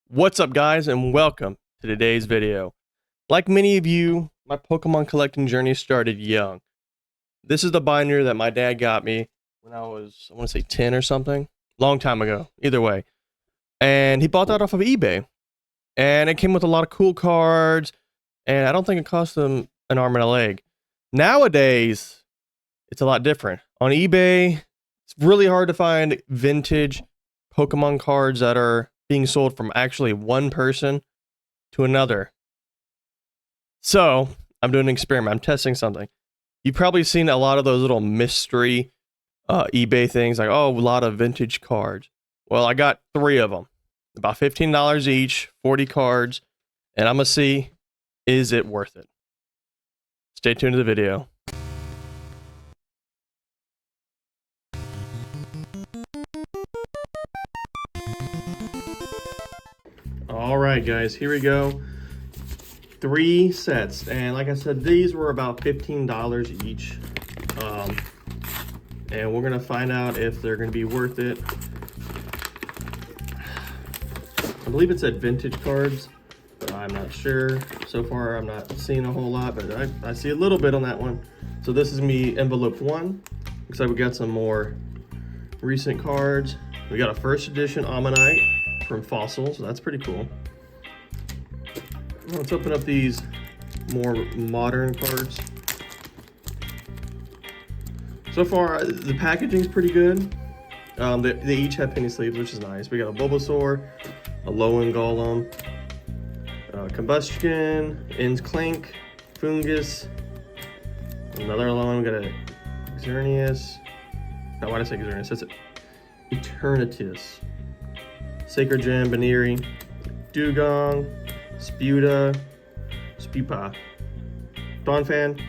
What's up, guys, and welcome to today's video. Like many of you, my Pokemon collecting journey started young. This is the binder that my dad got me when I was, I want to say 10 or something. Long time ago, either way. And he bought that off of eBay. And it came with a lot of cool cards, and I don't think it cost him an arm and a leg. Nowadays, it's a lot different. On eBay, it's really hard to find vintage Pokemon cards that are being sold from actually one person to another. So, I'm doing an experiment. I'm testing something. You've probably seen a lot of those little mystery eBay things, like, oh, a lot of vintage cards. Well, I got 3 of them. About $15 each, 40 cards, and I'm going to see, is it worth it? Stay tuned to the video. All right, guys, here we go. 3 sets, and like I said, these were about $15 each. And we're gonna find out if they're gonna be worth it. I believe it said vintage cards, but I'm not sure. So far, I'm not seeing a whole lot, but I see a little bit on that one. So this is me envelope 1. Looks like we got some more recent cards. We got a first edition Ammonite from Fossil, so that's pretty cool. Let's open up these more modern cards. So far, the packaging's pretty good. They each have penny sleeves, which is nice. We got a Bulbasaur, a Lowen Golem, Combustion, Clink, Fungus, another Lowen. We got a Xerneas. Oh, why did I say Xerneas? That's it. Eternatus, Sacred Gem, Baneri, Dugong, Spuda, Spupa, Donphan,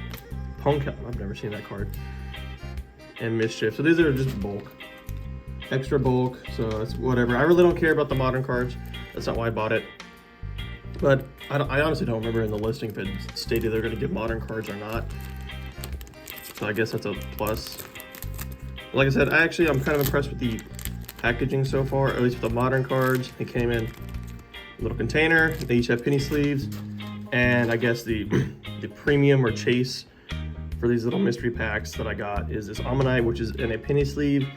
Punkel, I've never seen that card, and Mischief. So these are just bulk, extra bulk, so it's whatever. I really don't care about the modern cards. That's not why I bought it. But I honestly don't remember in the listing if it stated they're going to give modern cards or not. So I guess that's a plus. Like I said, I'm kind of impressed with the packaging so far, at least with the modern cards. It came in a little container. They each have penny sleeves, and I guess the premium or chase for these little mystery packs that I got is this Ammonite, which is in a penny sleeve,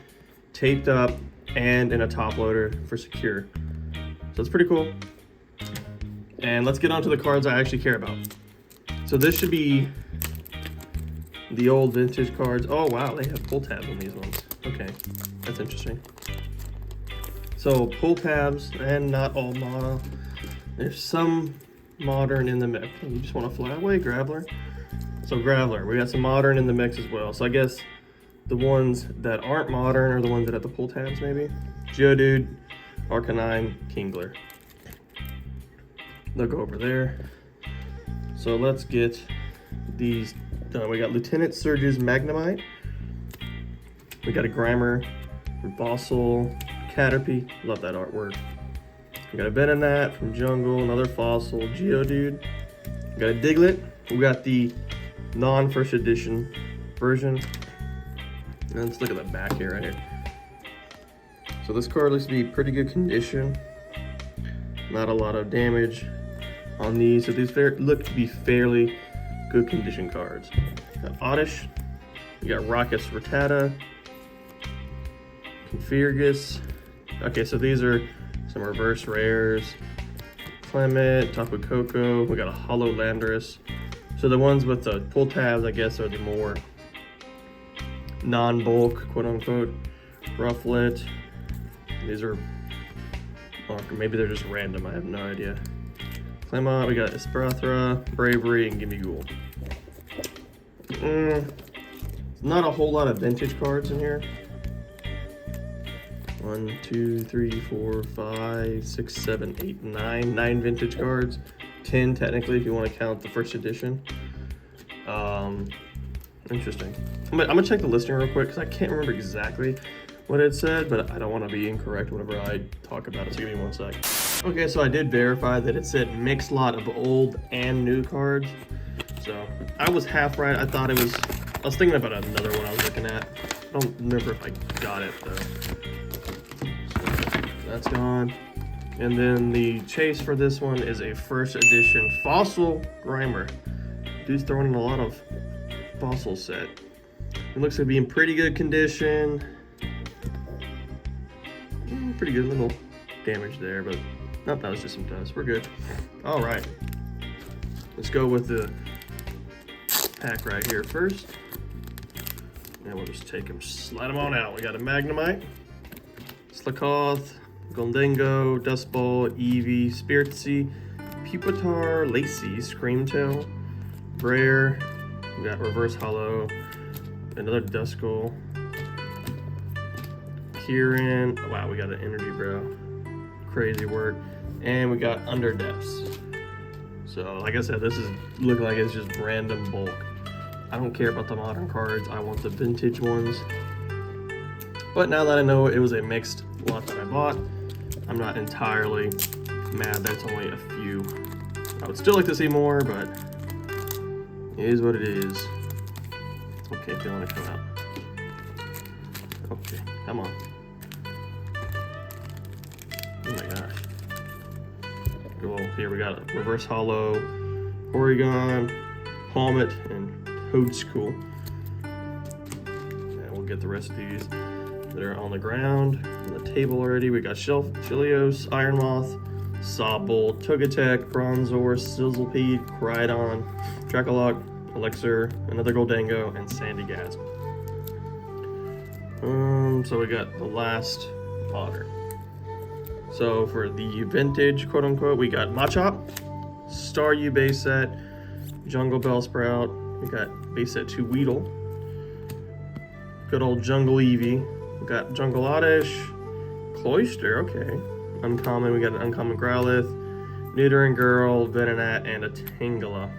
taped up, and in a top loader for secure. So it's pretty cool. And let's get on to the cards I actually care about. So this should be the old vintage cards. Oh wow, they have pull tabs on these ones. Okay, that's interesting. So pull tabs, and not all model. There's some modern in the mix. You just want to fly away, Graveler. So Graveler, we got some modern in the mix as well. So I guess the ones that aren't modern are the ones that have the pull tabs, maybe. Geodude, Arcanine, Kingler. They'll go over there. So let's get these done. We got Lieutenant Surge's Magnemite. We got a Grimer, Fossil, Caterpie. Love that artwork. We got a Venonat from Jungle, another Fossil, Geodude. We got a Diglett. We got the non-first edition version. And let's look at the back here, right here. So this card looks to be pretty good condition. Not a lot of damage on these. So these look to be fairly good condition cards. Got Oddish. We got Raucous Rattata. Confergus. Okay, so these are some reverse rares. Clement, Tapu Koko. We got a Hollow Landorus. So the ones with the pull tabs, I guess, are the more non-bulk, quote unquote. Rufflet. These are, or maybe they're just random. I have no idea. Clement. We got Esparathra, Bravery, and Gimmighoul. Not a whole lot of vintage cards in here. 1, 2, 3, 4, 5, 6, 7, 8, 9. 9 vintage cards. 10 technically if you want to count the first edition. Interesting. I'm gonna check the listing real quick because I can't remember exactly what it said, but I don't want to be incorrect whenever I talk about it, so give me 1 sec. Okay, so I did verify that it said mixed lot of old and new cards. So I was half right. I was thinking about another one I was looking at. I don't remember if I got it though. So that's gone. And then the chase for this one is a first edition Fossil Grimer. Dude's throwing in a lot of Fossil set. It looks to be in pretty good condition. Pretty good, little damage there, but that was just some dust. We're good. All right, let's go with the pack right here first. And we'll just take them, slide them on out. We got a Magnemite, Slakoth, Goldengo, Dustball, Eevee, Spiritomb, Pupitar, Lacy, Screamtail, Rare. We got Reverse Hollow, another Duskull, Kieran. Wow, we got an Energy Bro. Crazy work. And we got Under Depths. So, like I said, this is look like it's just random bulk. I don't care about the modern cards. I want the vintage ones. But now that I know it was a mixed lot that I bought, I'm not entirely mad that it's only a few. I would still like to see more, but it is what it is. Okay, if they want to come out. Okay, come on. Oh my gosh. Well, here we got a Reverse Hollow, Oregon, Palmet, and Toadstool. And we'll get the rest of these that are on the ground, on the table already. We got Chilios, Ironmoth, Sobble, Togetic, Bronzor, Sizzlepede, Crydon, Dracolock, Elixir, another Goldango, and Sandygast. So we got the last otter. So for the vintage, quote unquote, we got Machop, Staryu base set, Jungle Bellsprout, we got base set 2 Weedle, good old Jungle Eevee, we got Jungle Oddish, Cloyster, okay, uncommon, we got an uncommon Growlithe, Nidoran Girl, Venonat, and a Tangela.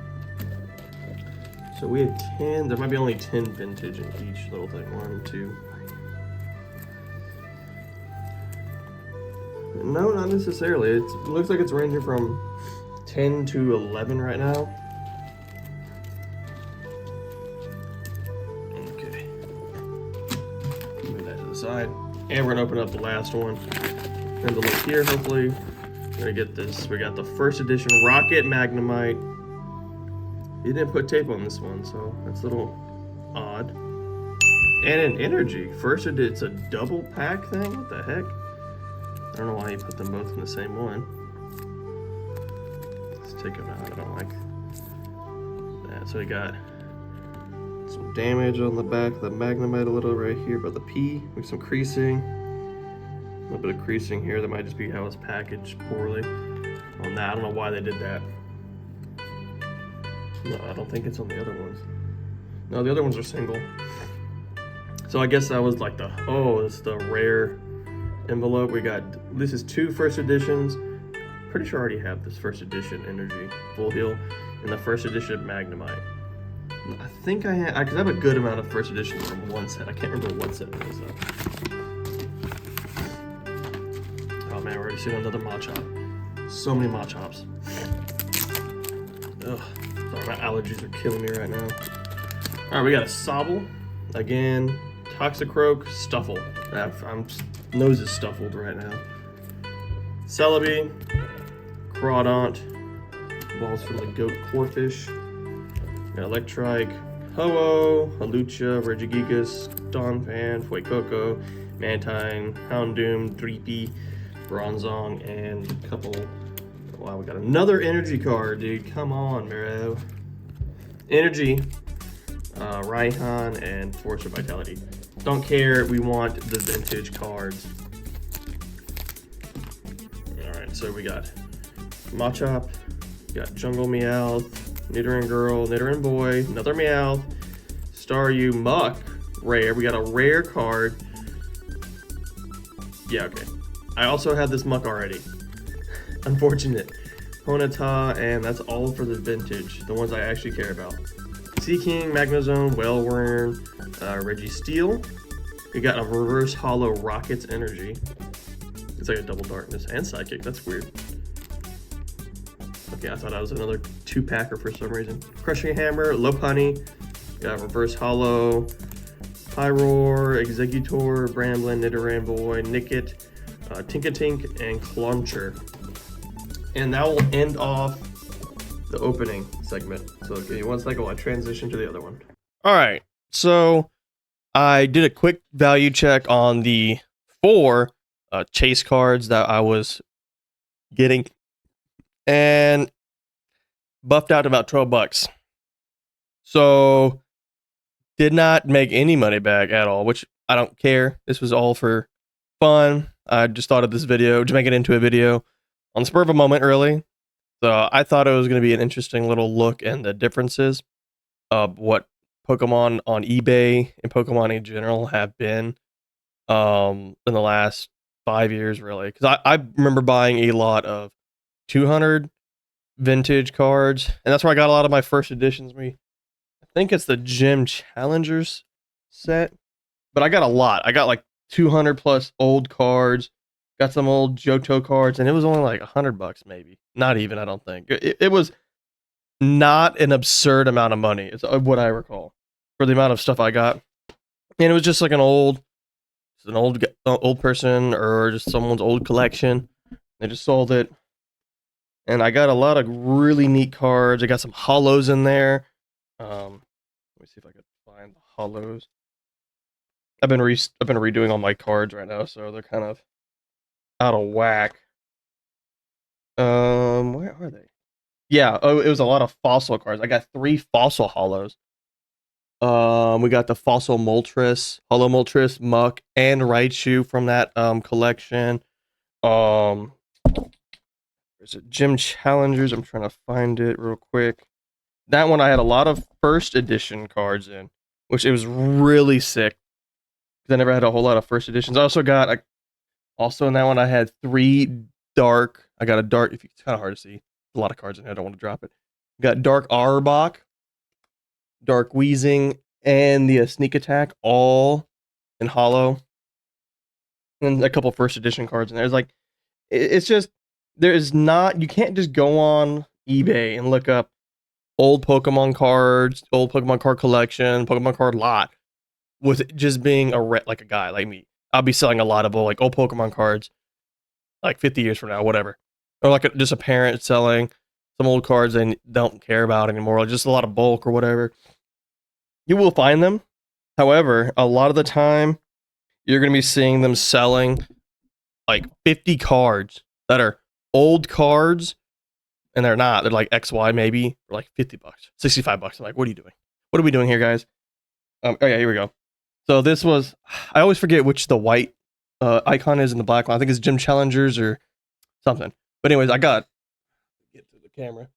So we had 10, there might be only 10 vintage in each little thing. 1, 2. No, not necessarily. It looks like it's ranging from 10 to 11 right now. Okay. Move that to the side. And we're gonna open up the last one. And the look here, hopefully. We're gonna get this. We got the first edition Rocket Magnemite. He didn't put tape on this one, so that's a little odd. And an Energy. First it's a double pack thing? What the heck? I don't know why he put them both in the same one. Let's take them out. I don't like that. So we got some damage on the back of the Magnemite a little right here by the P. With some creasing. A little bit of creasing here. That might just be how it's packaged poorly. On that, I don't know why they did that. No, I don't think it's on the other ones. No, the other ones are single. So I guess that was like the, oh, it's the rare envelope. We got, this is 2 first editions. Pretty sure I already have this first edition Energy Full Heal and the first edition Magnemite. I think I have, because I have a good amount of first editions from one set. I can't remember what set it was though. Oh man, we're already seeing another Machop. So many Machops. Ugh, sorry, my allergies are killing me right now. All right, we got a Sobble, again, Toxicroak, Stuffle. I'm nose is stuffled right now. Celebi, Crawdont, balls from the Goat Corfish, got Electrike, Ho-Oh, Halucha, Regigigas, Donphan, Fuecoco, Mantine, Houndoom, Dreepy, Bronzong, and a couple. Wow, we got another Energy card, dude. Come on, bro. Energy, Raihan, and Force of Vitality. Don't care, we want the vintage cards. Alright, so we got Machop, we got Jungle Meowth, Nidoran Girl, Nidoran Boy, another Meowth, Staryu, Muck, rare. We got a rare card. Yeah, okay. I also have this Muck already. Unfortunate. Ponyta, and that's all for the vintage, the ones I actually care about. Seaking, Magnezone, Whalewurm, Registeel. We got a Reverse Hollow Rockets Energy. It's like a Double Darkness and Psychic. That's weird. Okay, I thought I was another 2-packer for some reason. Crushing Hammer, Lopunny. Got Reverse Hollow, Pyroar, Executor, Bramblin, Nidoran Boy, Nickit, Tinkatink, and Clauncher. And that will end off the opening segment. So give me 1 second while I transition to the other one. All right. So I did a quick value check on the 4 chase cards that I was getting, and buffed out to about $12. So did not make any money back at all, which I don't care. This was all for fun. I just thought of this video to make it into a video on the spur of a moment, really. So I thought it was going to be an interesting little look and the differences of what Pokemon on eBay and Pokemon in general have been in the last 5 years, really. Because I remember buying a lot of 200 vintage cards, and that's where I got a lot of my first editions. I think it's the Gym Challengers set, but I got a lot. I got like 200 plus old cards, got some old Johto cards, and it was only like $100 maybe. Not even, I don't think. It was not an absurd amount of money. It's what I recall for the amount of stuff I got. And it was just like an old person or just someone's old collection. They just sold it. And I got a lot of really neat cards. I got some hollows in there. Let me see if I can find the hollows. I've been redoing all my cards right now, so they're kind of out of whack. Where are they? Yeah, it was a lot of fossil cards. I got 3 fossil hollows. We got the fossil Moltres, Hollow Moltres, Muck, and Raichu from that collection. There's a Gym Challengers. I'm trying to find it real quick. That one I had a lot of first edition cards in, which it was really sick. Because I never had a whole lot of first editions. I also got also in that one I had 3 dark. I got a dark. It's kind of hard to see. A lot of cards in here. I don't want to drop it. Got Dark Arbok, Dark Weezing, and the Sneak Attack, all in hollow. And a couple first edition cards in there. It's like, it's just, there's not, you can't just go on eBay and look up old Pokemon cards, old Pokemon card collection, Pokemon card lot, with just being like a guy like me. I'll be selling a lot of old Pokemon cards like 50 years from now, whatever. Or like just a parent selling some old cards they don't care about anymore, like just a lot of bulk or whatever. You will find them. However, a lot of the time, you're going to be seeing them selling like 50 cards that are old cards, and they're not. They're like XY maybe, for like $50, $65. I'm like, what are you doing? What are we doing here, guys? Oh yeah, here we go. So this was, I always forget which the white icon is in the black one. I think it's Gym Challengers or something. But anyways, get to the camera.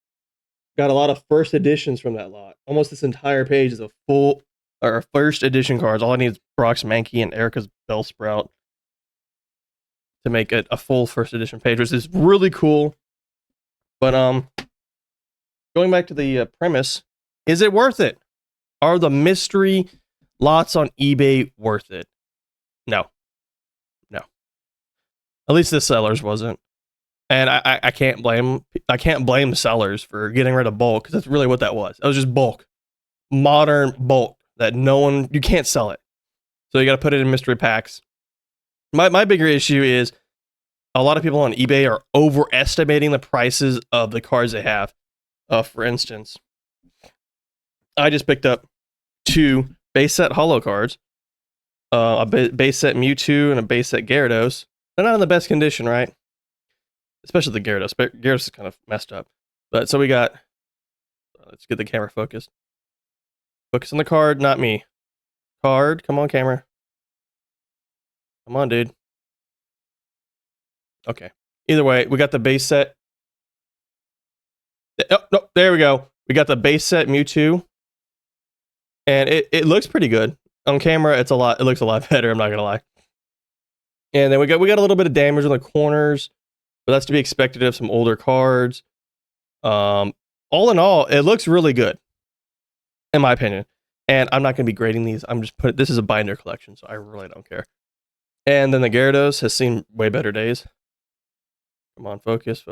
Got a lot of first editions from that lot. Almost this entire page is a full or first edition cards. All I need is Brock's Mankey and Erica's Bellsprout to make it a full first edition page, which is really cool. But going back to the premise, is it worth it? Are the mystery lots on eBay worth it? No. At least the sellers wasn't. And I can't blame sellers for getting rid of bulk, because that's really what that was. It was just bulk, modern bulk that you can't sell it. So you got to put it in mystery packs. My bigger issue is a lot of people on eBay are overestimating the prices of the cards they have. For instance, I just picked up 2 base set holo cards, a base set Mewtwo and a base set Gyarados. They're not in the best condition, right? Especially the Gyarados. Gyarados is kind of messed up. But so we got, let's get the camera focused. Focus on the card, not me. Card, come on, camera. Come on, dude. Okay. Either way, we got the base set. Oh, no, there we go. We got the base set Mewtwo. And it looks pretty good. On camera, it looks a lot better, I'm not gonna lie. And then we got a little bit of damage on the corners, but that's to be expected of some older cards. All in all, it looks really good, in my opinion. And I'm not going to be grading these. I'm just this is a binder collection, so I really don't care. And then the Gyarados has seen way better days. Come on, focus.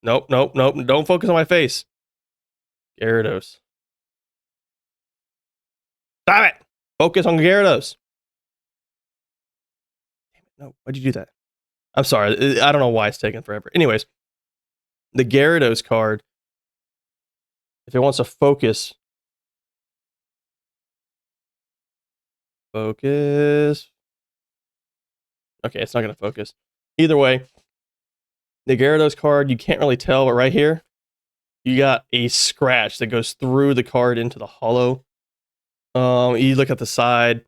Nope. Don't focus on my face. Gyarados. Stop it! Focus on Gyarados. No, why'd you do that? I'm sorry. I don't know why it's taking forever. Anyways, the Gyarados card, if it wants to focus. Focus. Okay, it's not going to focus. Either way, the Gyarados card, you can't really tell, but right here, you got a scratch that goes through the card into the hollow. You look at the side.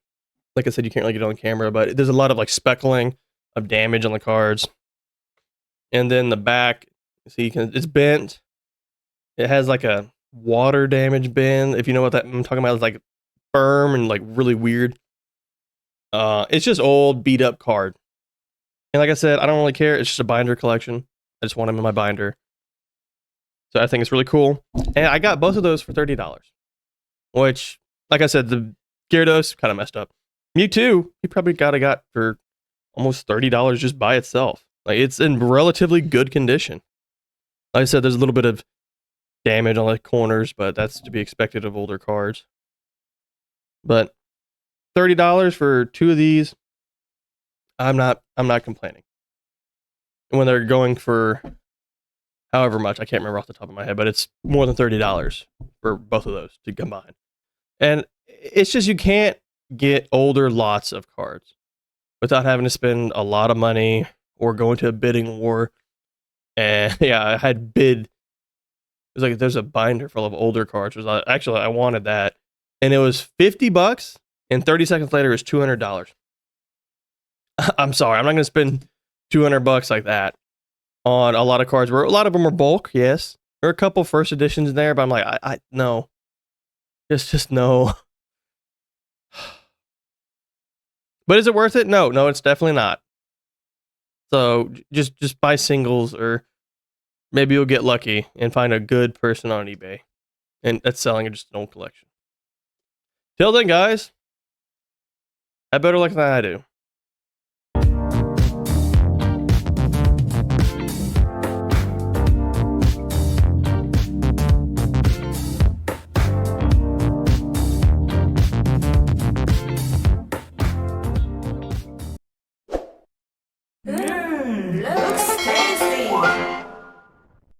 Like I said, you can't really get it on camera, but there's a lot of like speckling of damage on the cards. And then the back, see, it's bent. It has like a water damage bend. If you know what that I'm talking about, it's like firm and like really weird. It's just old, beat up card. And like I said, I don't really care. It's just a binder collection. I just want them in my binder. So I think it's really cool. And I got both of those for $30. Which, like I said, the Gyarados kind of messed up. Mewtwo, you probably got for almost $30 just by itself. Like, it's in relatively good condition. Like I said, there's a little bit of damage on the corners, but that's to be expected of older cards. But $30 for two of these, I'm not complaining. And when they're going for however much, I can't remember off the top of my head, but it's more than $30 for both of those to combine. And it's just, you can't get older lots of cards without having to spend a lot of money or go into a bidding war. And yeah, I had bid. It was like, there's a binder full of older cards. Actually, I wanted that. And it was $50, and 30 seconds later, it was $200. I'm sorry, I'm not going to spend $200 like that on a lot of cards. Where a lot of them are bulk, yes. There are a couple first editions in there, but I'm like, I no. Just no. But is it worth it? No, it's definitely not. So just buy singles, or maybe you'll get lucky and find a good person on eBay and that's selling just an old collection. Till then, guys, have better luck than I do.